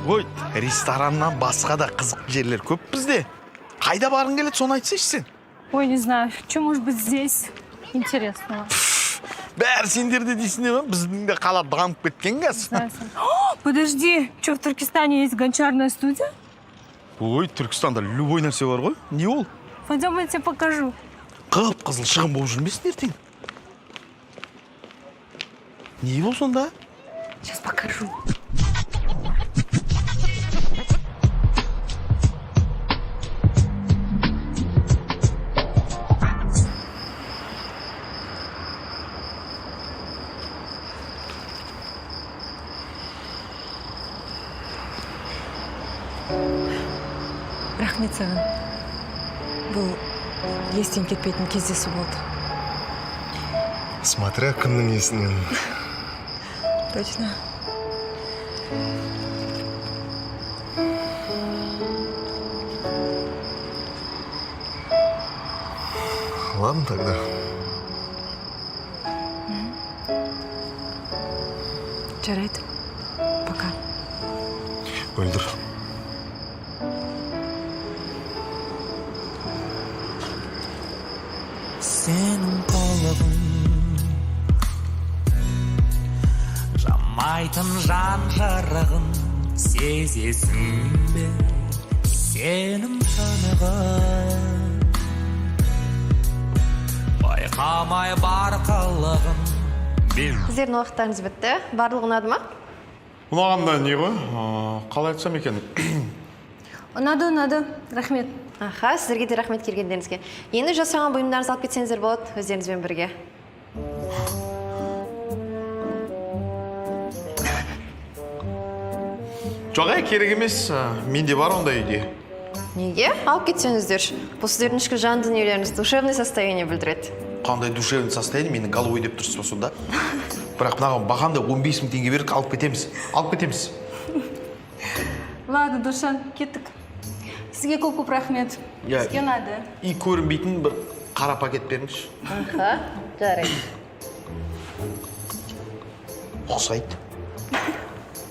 Ой, рестораннан басқа да қызық жерлер көп бізде. Қайда барғың келеді, соны айтсайшы сен. Ой, не знаю, что может быть здесь интересного? Бәрі сендерде дейсің бе? Біздің де қала дамып кеткен газ. Подожди, что, в Туркестане есть гончарная студия? Ой, Түркістанда любой нәрсе бар ғой. Не ол? Пойдем, я тебе покажу. Қып-қызыл шығын болып жүрмесін ертең. Не ол сонда? Сейчас покажу. Рахмет саған. Бұл естен кетпейтін кездесу болды. Смотря кімнің есінен. Точно. Ладно тогда. Жарайды. Пока. Өлдір. Сенің қолығың жамайтын жан жарығын сезесің бе сенің тынығын байқамай бар қылығын Сіздердің уақыттарыңыз бітті. Барлығы ұнады ма? Ұнағанда не ғой? Қалай айтсам екен? Ұнады, рахмет. Аха, сіздерге де рахмет келгендеріңізге. Енді жасаған бұйымдарыңызды алып кетсеңіздер болады, өздеріңізбен бірге. Жоқ, керек емес. Менде бар ондай үйде. Неге? Алып кетсеңіздер. Бұл сіздердің ішкі жан дүниелеріңіз душевный состояние білдіреді. Қандай душевный состояние, мені головой деп тұрсыз ба сонда? Бірақ мынаған бағанда 15 000 теңге беріп алып кетеміз. Алып кетеміз. Ладно, Душан, кеттік. Сізге көп рахмет. Сізге ұнады. И көрінбейтін бір қара пакет беріңізші. Аха, жарайды. Ұқсайды.